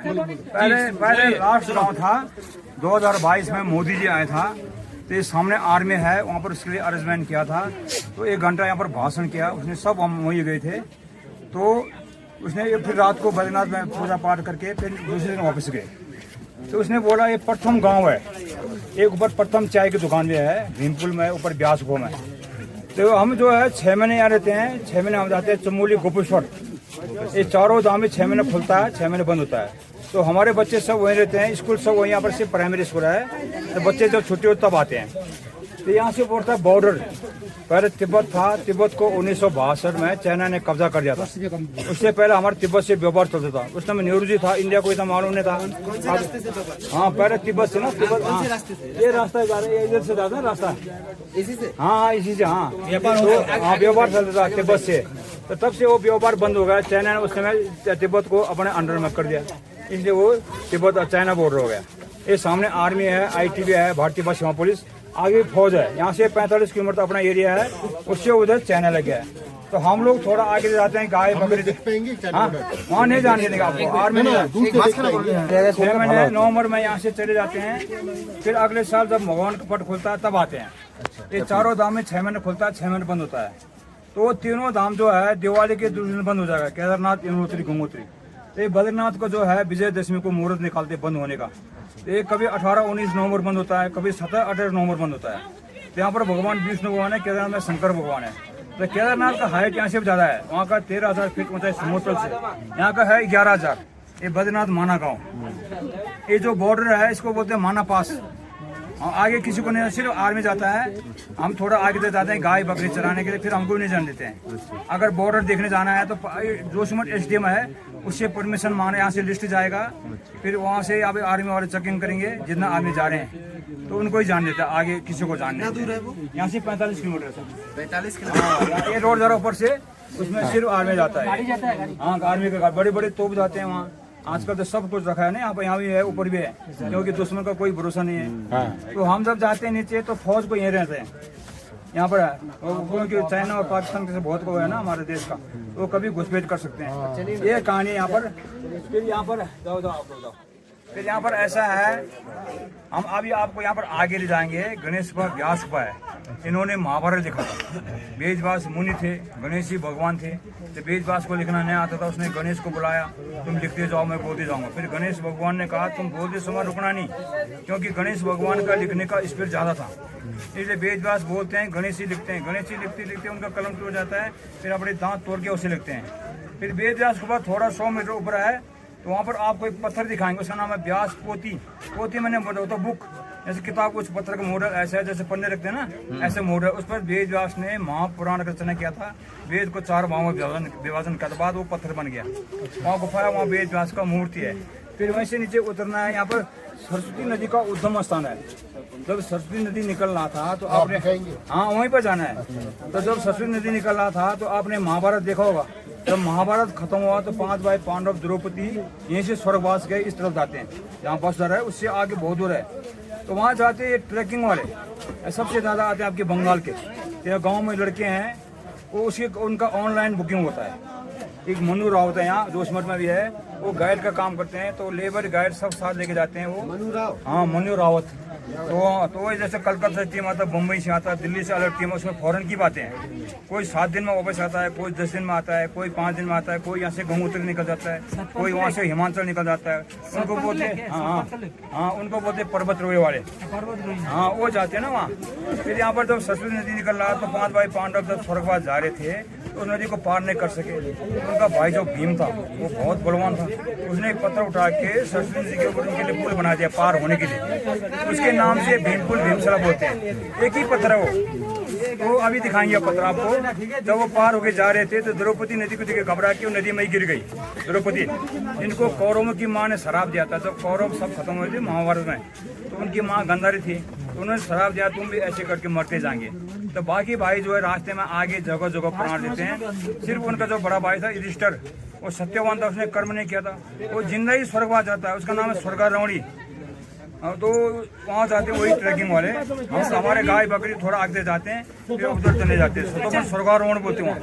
पहले लास्ट गांव था 2022 में मोदी जी आए था, तो ये सामने आर्मी है, वहाँ पर उसके लिए अरेंजमेंट किया था। तो 1 घंटा यहाँ पर भाषण किया उसने, सब हम वहीं गए थे। तो उसने फिर रात को बद्रीनाथ में पूजा पाठ करके फिर दूसरे दिन वापस गए। तो उसने बोला ये प्रथम गांव है, एक ऊपर प्रथम चाय की दुकान भी है भीमपुल में, ऊपर ब्यास गाँव में। तो हम जो है 6 महीने यहाँ रहते हैं, 6 महीने हम जाते हैं चमोली गोपेश्वर। ये चारों धाम में 6 महीने खुलता है, 6 महीने बंद होता है। तो हमारे बच्चे सब वहीं रहते हैं, स्कूल सब वहीं, यहाँ पर सिर्फ प्राइमरी स्कूल है। तो बच्चे जब छुट्टी हो तब आते हैं। तो यहाँ से बोलता है बॉर्डर, पहले तिब्बत था, तिब्बत को 1962 में चाइना ने कब्जा कर दिया था। उससे पहले हमारे तिब्बत से व्यापार चलता था। उस समय नेहरू जी था, इंडिया को इतना मालूम नहीं था। हाँ पहले तिब्बत से ना, तिब्बत ये रास्ता जा रहा है, इधर से जाता है रास्ता, इसी से। हाँ इसी से, हाँ व्यापार चलता था तिब्बत से। तो तब से वो व्यापार बंद हो गया। चाइना ने उस समय तिब्बत को अपने अंडर में कर दिया, इसलिए वो तिब्बत चाइना बॉर्डर हो गया। ये सामने आर्मी है, ITB है, भारतीय बस सीमा पुलिस, आगे फौज है। यहाँ से 45 किलोमीटर अपना एरिया है, उससे उधर चाइना लग गया है। तो हम लोग थोड़ा आगे जाते हैं, गाय बकरी देख पाएंगे। हाँ वहाँ नहीं जाने देंगे आपको, आर्मी 6 महीने नवंबर में यहाँ से चले जाते हैं। फिर अगले साल जब भगवान का पट खुलता है तब आते हैं। ये चारों धाम में 6 महीने खुलता है, 6 महीने बंद होता है। तो वो तीनों धाम जो है दिवाली के दूसरे दिन बंद हो जाएगा, केदारनाथ, यमुनोत्री, गंगोत्री। तो बद्रीनाथ को जो है विजयदशमी को मुहूर्त निकालते बंद होने का। ये कभी 18-19 नवंबर बंद होता है, कभी 17-18 नवंबर बंद होता है। तो यहाँ पर भगवान विष्णु भगवान है, केदारनाथ में शंकर भगवान है। तो केदारनाथ का हाइट यहाँ से भी ज्यादा है, वहाँ का 13,000 फीट ऊंचाई समुद्र से, यहाँ का है 11,000। ये बद्रीनाथ माना गाँव। ये जो बॉर्डर है इसको बोलते हैं माना पास। आगे किसी को नहीं, सिर्फ आर्मी जाता है। हम थोड़ा आगे तक जाते हैं गाय बकरी चराने के लिए, फिर हमको नहीं जाने देते हैं। अगर बॉर्डर देखने जाना है तो जोशीमठ SDM है, उससे परमिशन मांगने यहाँ से लिस्ट जाएगा। फिर वहाँ से अब आर्मी वाले चेकिंग करेंगे, जितना आर्मी जा रहे हैं तो उनको ही जान देता है, आगे किसी को जान नहीं देता। यहाँ से 45 किलोमीटर से 45 किलोमीटर ये रोड जरा ऊपर से, उसमें सिर्फ आर्मी जाता है। हाँ आर्मी के बड़े बड़े तोप जाते हैं वहाँ। आजकल तो सब कुछ रखा है ना, यहाँ भी है, ऊपर भी है, क्योंकि दुश्मन का कोई भरोसा नहीं है। तो हम जब जाते हैं नीचे तो फौज को यहीं रहते हैं, यहाँ पर है। क्योंकि चाइना और पाकिस्तान के बहुत को है ना हमारे देश का, वो कभी घुसपैठ कर सकते हैं। ये कहानी यहाँ पर। फिर यहाँ पर जाओ आप लोग जाओ। फिर यहाँ पर ऐसा है, हम अभी आपको यहाँ पर आगे ले जाएंगे। गणेश का व्यास हुआ है, इन्होंने महाभारत लिखा था। वेदव्यास मुनि थे, गणेश जी भगवान थे। तो वेदव्यास को लिखना नहीं आता था, उसने गणेश को बुलाया, तुम लिखते जाओ मैं बोलते जाऊंगा। फिर गणेश भगवान ने कहा तुम बोलते समय रुकना नहीं, क्योंकि गणेश भगवान का लिखने का स्पीड ज्यादा था। इसलिए वेदव्यास बोलते हैं, गणेश जी लिखते हैं। गणेश जी लिखते लिखते उनका कलम टूट जाता है, फिर अपने दांत तोड़ के उसे लिखते हैं। फिर वेदव्यास के बाद थोड़ा 100 मीटर ऊपर है, तो वहाँ पर आपको एक पत्थर दिखाएंगे, उसका नाम है व्यास पोती। पोती मैंने बोला बुक, जैसे किताब कुछ पत्थर का मॉडल ऐसा है, जैसे पन्ने रखते हैं ना, ऐसे मॉडल। उस पर वेद व्यास ने महापुराण रचना किया था, वेद को 4 भागों में विभाजन का बाद वो पत्थर बन गया। वहाँ गुफा है, वहाँ वेद व्यास का मूर्ति है। फिर वहीं से नीचे उतरना है। यहाँ पर सरस्वती नदी का उद्गम स्थान है। जब सरस्वती नदी निकल रहा था तो आपने, हाँ वहीं पर जाना है। तो जब सरस्वती नदी निकल रहा था तो आपने महाभारत देखा होगा। जब महाभारत खत्म हुआ तो 5 भाई पांडव द्रौपदी यहीं से स्वर्गवास गए, इस तरफ जाते हैं जहाँ बस जा रहा है, उससे आगे बहुत दूर है। तो वहाँ जाते हैं ट्रैकिंग वाले, सबसे ज्यादा आते हैं आपके बंगाल के। गाँव में लड़के हैं, वो उसकी उनका ऑनलाइन बुकिंग होता है। एक मनु रावत है यहाँ जोशीमठ में भी है, वो गाइड का काम करते हैं। तो लेबर गाइड सब साथ लेके जाते हैं वो। हाँ मनु रावत। तो जैसे कलकत्ता से टीम आता है, मुंबई से आता है, दिल्ली से अलग टीम है, उसमें फॉरेन की बातें हैं। कोई 7 दिन में वापस आता है, कोई 10 दिन में आता है, कोई 5 दिन में आता है, कोई यहाँ से गंगोत्री निकल जाता है, कोई वहाँ से हिमाचल निकल जाता है। उनको बोलते हैं हाँ उनको बोलते हैं पर्वत रोए वाले। हाँ वो जाते हैं ना वहाँ। फिर यहाँ पर जब सरस्वती नदी निकल रहा तो 5 भाई पांडव जब स्वर्गवास जा रहे थे तो उस नदी को पार नहीं कर सके। उनका भाई जो भीम था वो बहुत बलवान था, उसने एक पत्थर उठा के सरस्वती नदी के ऊपर उनके लिए पुल बना दिया पार होने के लिए। उसके नाम से भीमपुल भीमसरा बोलते हैं। एक ही पत्थर है वो अभी दिखाएंगे पत्थर आपको। जब वो पार होके जा रहे थे तो द्रौपदी नदी को देखे घबरा के वो नदी में गिर गई। द्रौपदी, इनको कौरवों की माँ ने शराब दिया था। जब कौरव सब खत्म हुए थे महाभारत में तो उनकी माँ गंधारी थी, तो उन्होंने शराब दिया तुम भी ऐसे करके मरते जाएंगे। तो बाकी भाई जो है रास्ते में आगे जगह जगह प्राण देते हैं। सिर्फ उनका जो बड़ा भाई था युधिष्ठिर, वो सत्यवान था, उसने कर्म नहीं किया था, वो जिंदा ही स्वर्गवास जाता है। उसका नाम है स्वर्गारोहणी। तो वहाँ जाते हैं वही ट्रैकिंग वाले। हम हमारे गाय बकरी थोड़ा आगे जाते हैं, फिर उधर चले जाते हैं। तो स्वर्गारोहण बोलते हैं वहाँ।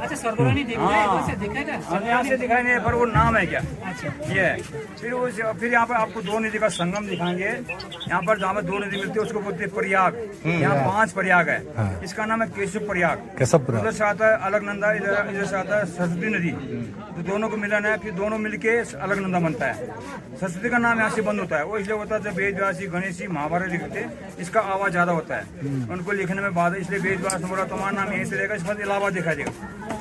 यहाँ से दिखाई नहीं, पर वो नाम है क्या ये है। फिर यहाँ पर आपको दो नदी का संगम दिखाएंगे। यहाँ पर जहाँ पर दो नदी मिलती है उसको बोलते हैं प्रयाग। यहाँ 5 प्रयाग है। इसका नाम है केशव प्रयाग। उधर से आता है अलकनंदा, इधर से आता है सरस्वती नदी। तो दोनों को मिलन है, फिर दोनों मिलके अलकनंदा बनता है। सरस्वती का नाम यहाँ से बंद होता है। वो इसलिए होता है जब वेद व्यास गणेश महाभारत लिखते इसका आवाज ज्यादा होता है, उनको लिखने में बात है। इसलिए वेद व्यास बोला तुम्हारा नाम यहीं से रहेगा। इस पर इलाहाबाद दिखा देगा।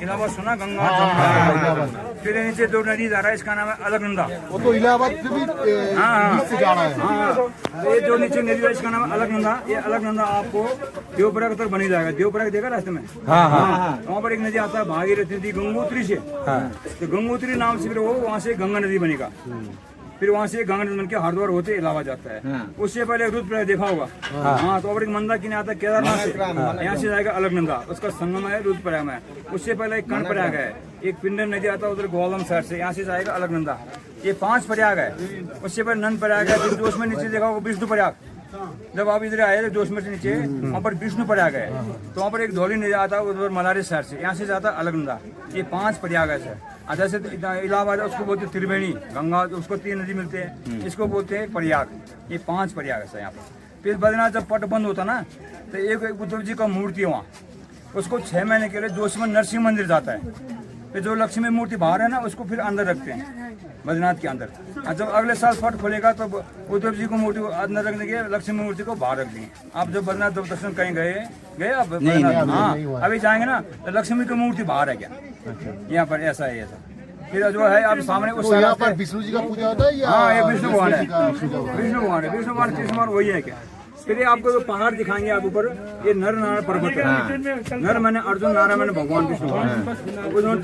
इलाहाबाद सुना, गंगा जमुना। फिर नीचे दो नदी जा रहा है, इसका नाम है अलकनंदा। वो तो इलाहाबाद से भी से जा रहा है। हाँ, ये जो नीचे नदी है इसका नाम है अलकनंदा। ये अलकनंदा आपको देवप्रयाग तक बनी जाएगा। देवप्रयाग देखा रास्ते में? वहाँ पर एक नदी आता है भागीरथी नदी गंगोत्री से। तो गंगोत्री नाम से फिर वो वहाँ से गंगा नदी बनेगा। फिर वहाँ से गंगा नदी बन के हरिद्वार होते इलाहाबाद जाता है। उससे पहले रुद्रप्रयाग देखा होगा। हाँ, तो और एक मंदा किने आता है केदारनाथ से, यहाँ से जाएगा अलकनंदा, उसका संगम है रुद्रप्रयाग में। उससे पहले एक कर्णप्रयाग है, एक पिंडर नदी आता है उधर ग्वालम साइड से, यहाँ से जाएगा अलकनंदा। ये 5 प्रयाग है। उससे पहले नंद प्रयाग है। फिर जोश में नीचे देखा होगा विष्णु प्रयाग। जब आप इधर आए थे जोश में से नीचे, वहाँ पर विष्णु प्रयाग है। तो वहाँ पर एक धौली नदी आता है उधर मलारी शहर से, यहाँ से जाता है अलकनंदा। ये 5 प्रयाग है सर। जैसे इलाहाबाद है उसको बोलते हैं त्रिवेणी गंगा, उसको 3 नदी मिलते हैं, इसको बोलते हैं प्रयाग। ये 5 प्रयाग है सर यहाँ पर। फिर बद्रीनाथ जब पट बंद होता ना, तो एक उद्धव जी का मूर्ति है वहाँ, उसको 6 महीने के लिए जोश में नरसिंह मंदिर जाता है। फिर जो लक्ष्मी मूर्ति बाहर है ना, उसको फिर अंदर रखते हैं बद्रीनाथ के अंदर। और जब अगले साल फट खोलेगा तो उद्धव जी को मूर्ति को अंदर रखने के, लक्ष्मी मूर्ति को बाहर रख देंगे। आप जब बद्रीनाथ जब दर्शन कहीं गए आप बद्रीनाथ? हाँ, अभी जाएंगे ना तो लक्ष्मी की मूर्ति बाहर है क्या यहाँ पर, ऐसा है ऐसा। फिर जो है आप सामने उस यहाँ पर विष्णु जी का पूजा होता है या? हाँ, ये विष्णु भगवान है। विष्णु भगवान है, विष्णु भगवान कृष्ण भगवान वही है क्या। फिर ये आपको पहाड़ दिखाएंगे आप ऊपर, ये नर नारायण पर्वत है। नर मैंने अर्जुन, नारायण मैंने भगवान विष्णु भगवान।